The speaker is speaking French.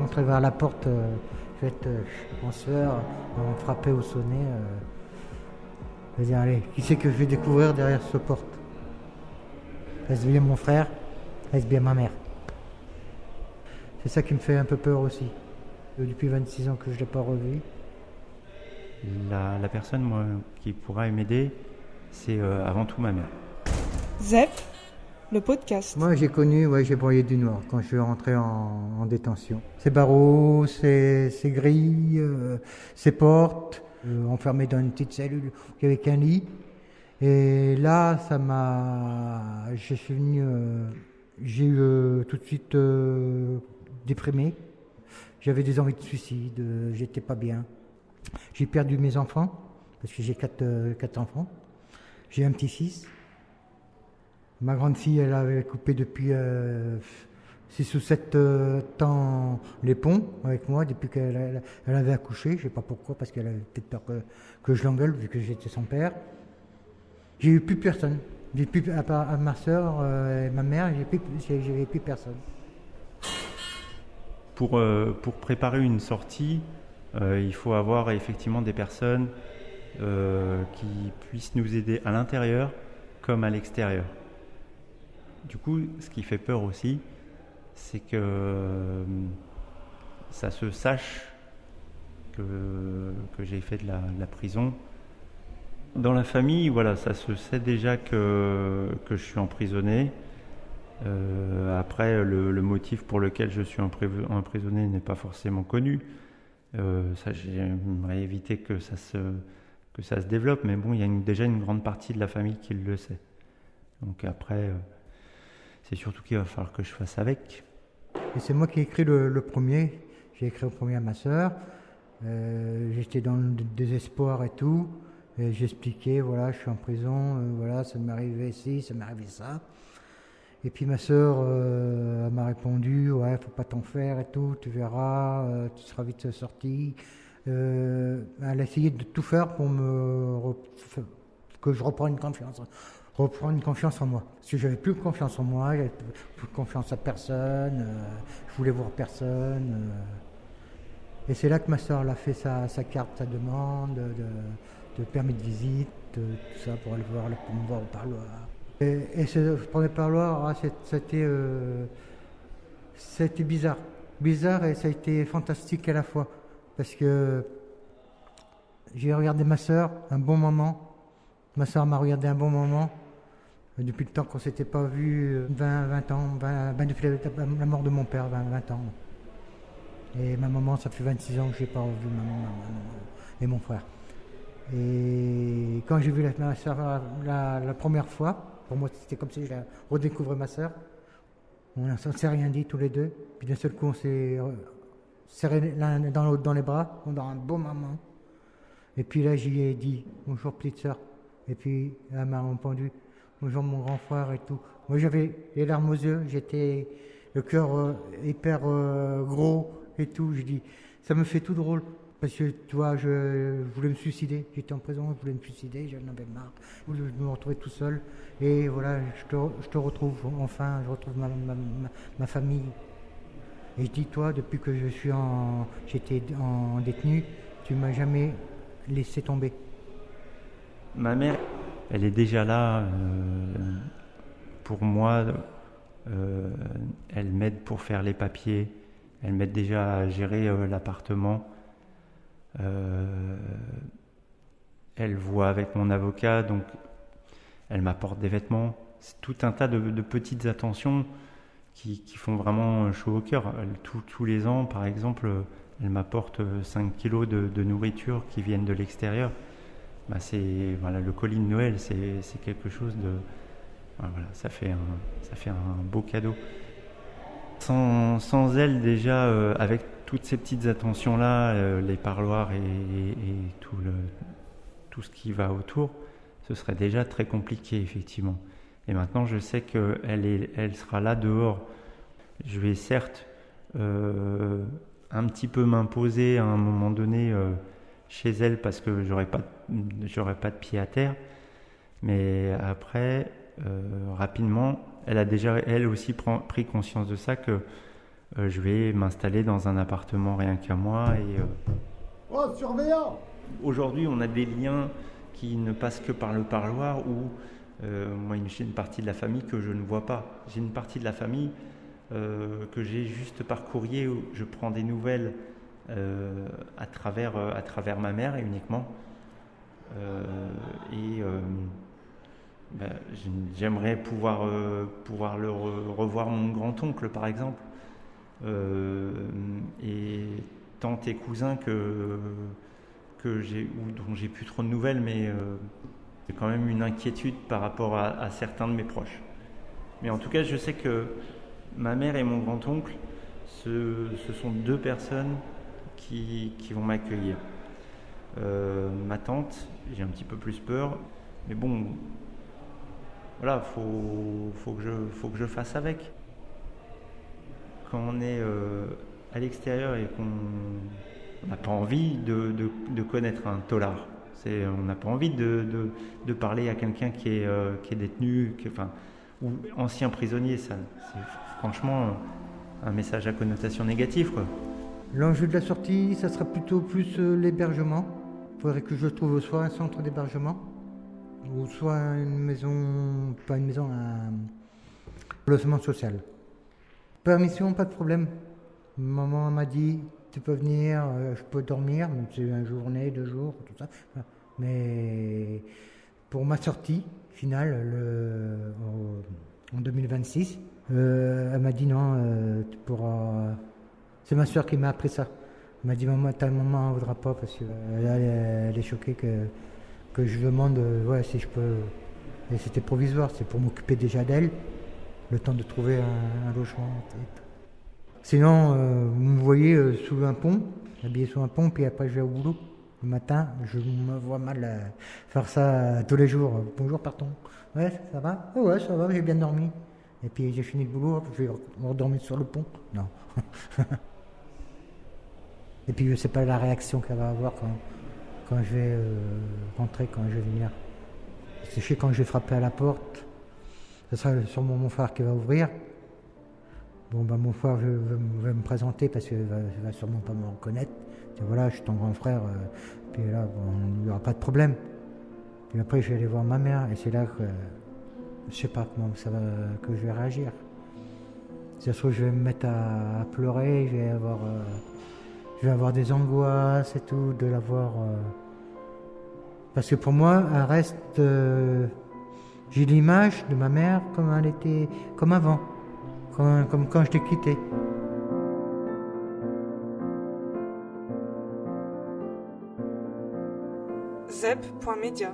rentrer vers la porte, je vais être en sueur, on frappait ou sonner. Je vais dire, allez, qui c'est que je vais découvrir derrière cette porte? Est-ce bien mon frère? Est-ce bien ma mère? C'est ça qui me fait un peu peur aussi. Depuis 26 ans que je ne l'ai pas revu. La personne moi, qui pourra m'aider, c'est avant tout ma mère. ZEP, le podcast. Moi j'ai connu, j'ai broyé du noir quand je suis rentré en détention. Ces barreaux, ces grilles, ces portes, enfermé dans une petite cellule avec un lit. Et là, j'ai eu tout de suite déprimé. J'avais des envies de suicide, j'étais pas bien. J'ai perdu mes enfants, parce que j'ai quatre enfants. J'ai un petit-fils. Ma grande fille, elle avait coupé depuis 6 ou 7 temps les ponts avec moi, depuis qu'elle avait accouché. Je ne sais pas pourquoi, parce qu'elle avait peut-être peur que je l'engueule, vu que j'étais son père. J'ai eu plus personne. À part ma soeur et ma mère, j'avais plus personne. Pour préparer une sortie, il faut avoir effectivement des personnes qui puissent nous aider à l'intérieur comme à l'extérieur. Du coup, ce qui fait peur aussi, c'est que ça se sache que j'ai fait de la prison. Dans la famille, voilà, ça se sait déjà que je suis emprisonné. Après, le motif pour lequel je suis emprisonné n'est pas forcément connu. Ça, j'aimerais éviter que ça se développe, mais bon, il y a déjà une grande partie de la famille qui le sait. Donc après, c'est surtout qu'il va falloir que je fasse avec. Et c'est moi qui ai écrit le premier. J'ai écrit au premier à ma sœur. J'étais dans le désespoir et tout. Et j'expliquais, voilà, je suis en prison, voilà, ça m'est arrivé ci, ça m'est arrivé ça. Et puis ma sœur elle m'a répondu, ouais, faut pas t'en faire et tout, tu verras, tu seras vite sorti. Elle a essayé de tout faire pour que je reprenne une confiance en moi. Parce que j'avais plus confiance en moi, j'avais plus confiance à personne, je voulais voir personne. Et c'est là que ma sœur a fait sa carte, sa demande de permis de visite, tout ça pour aller pour me voir au parloir. Et ce premier parloir, c'était bizarre et ça a été fantastique à la fois. Parce que j'ai regardé ma sœur un bon moment, ma sœur m'a regardé un bon moment, depuis le temps qu'on ne s'était pas vu, 20 ans, depuis la mort de mon père, 20 ans. Et ma maman, ça fait 26 ans que je n'ai pas revu ma maman et mon frère. Et quand j'ai vu ma soeur la première fois, pour moi c'était comme si je redécouvrais ma soeur. On ne s'est rien dit tous les deux. Puis d'un seul coup on s'est serré l'un dans l'autre dans les bras, dans un beau moment. Et puis là j'y ai dit bonjour petite soeur. Et puis elle m'a répondu bonjour mon grand frère et tout. Moi j'avais les larmes aux yeux, j'étais le cœur hyper gros et tout. Je dis ça me fait tout drôle. Parce que, tu vois, je voulais me suicider. J'étais en prison, je voulais me suicider, j'en avais marre. Je me retrouvais tout seul. Et voilà, je te retrouve, enfin, je retrouve ma famille. Et je dis, toi, depuis que j'étais en détenu, tu m'as jamais laissé tomber. Ma mère, elle est déjà là pour moi. Elle m'aide pour faire les papiers. Elle m'aide déjà à gérer l'appartement. Elle voit avec mon avocat, donc elle m'apporte des vêtements. C'est tout un tas de petites attentions qui font vraiment chaud au cœur. Tous les ans, par exemple, elle m'apporte 5 kilos de nourriture qui viennent de l'extérieur. Le colis de Noël, c'est quelque chose de... Voilà, ça fait un beau cadeau. Sans elle, déjà, avec toutes ces petites attentions-là, les parloirs et tout ce qui va autour, ce serait déjà très compliqué, effectivement. Et maintenant, je sais qu'elle sera là dehors. Je vais certes un petit peu m'imposer à un moment donné chez elle parce que j'aurai pas de pied à terre. Mais après, rapidement, elle a déjà elle aussi pris conscience de ça, que je vais m'installer dans un appartement rien qu'à moi. Oh, surveillant! Aujourd'hui, on a des liens qui ne passent que par le parloir où moi, j'ai une partie de la famille que je ne vois pas. J'ai une partie de la famille que j'ai juste par courrier où je prends des nouvelles à travers ma mère uniquement. J'aimerais pouvoir revoir mon grand-oncle par exemple et tantes et cousins dont j'ai plus trop de nouvelles, mais j'ai quand même une inquiétude par rapport à certains de mes proches. Mais en tout cas, je sais que ma mère et mon grand-oncle, ce sont deux personnes qui vont m'accueillir. Ma tante, j'ai un petit peu plus peur, mais bon, voilà, faut que je fasse avec. Quand on est à l'extérieur et qu'on n'a pas envie de connaître un tôlard, on n'a pas envie de parler à quelqu'un qui est détenu, ou ancien prisonnier, c'est franchement un message à connotation négative, quoi. L'enjeu de la sortie, ça sera plutôt plus l'hébergement. Il faudrait que je trouve soit un centre d'hébergement, ou soit une maison, pas une maison, un logement social. Permission, pas de problème. Maman m'a dit, tu peux venir, je peux dormir, même si c'est une journée, 2 jours, tout ça. Mais pour ma sortie finale, en 2026, elle m'a dit non, tu pourras... C'est ma soeur qui m'a appris ça. Elle m'a dit, maman, ta maman ne voudra pas parce qu'elle est choquée que je demande si je peux. Et c'était provisoire, c'est pour m'occuper déjà d'elle, le temps de trouver un logement. Sinon, vous me voyez sous un pont, habillé sous un pont, puis après je vais au boulot. Le matin, je me vois mal faire ça tous les jours. Bonjour, partons. Ouais, ça va? Oh ouais, ça va, j'ai bien dormi. Et puis j'ai fini le boulot, je vais redormir sur le pont. Non. Et puis je ne sais pas la réaction qu'elle va avoir quand je vais rentrer, quand je vais venir. Je sais quand je vais frapper à la porte, ce sera sûrement mon frère qui va ouvrir. Bon, mon frère va me présenter parce qu'il va sûrement pas me reconnaître. Je dis, voilà, je suis ton grand frère. Puis là, il n'y aura pas de problème. Puis après, je vais aller voir ma mère et c'est là que je ne sais pas comment que je vais réagir. Si ça se trouve, je vais me mettre à pleurer, je vais avoir des angoisses et tout, de la voir. Parce que pour moi, elle reste. J'ai l'image de ma mère comme elle était, comme avant, comme quand je l'ai quittée. Zep.media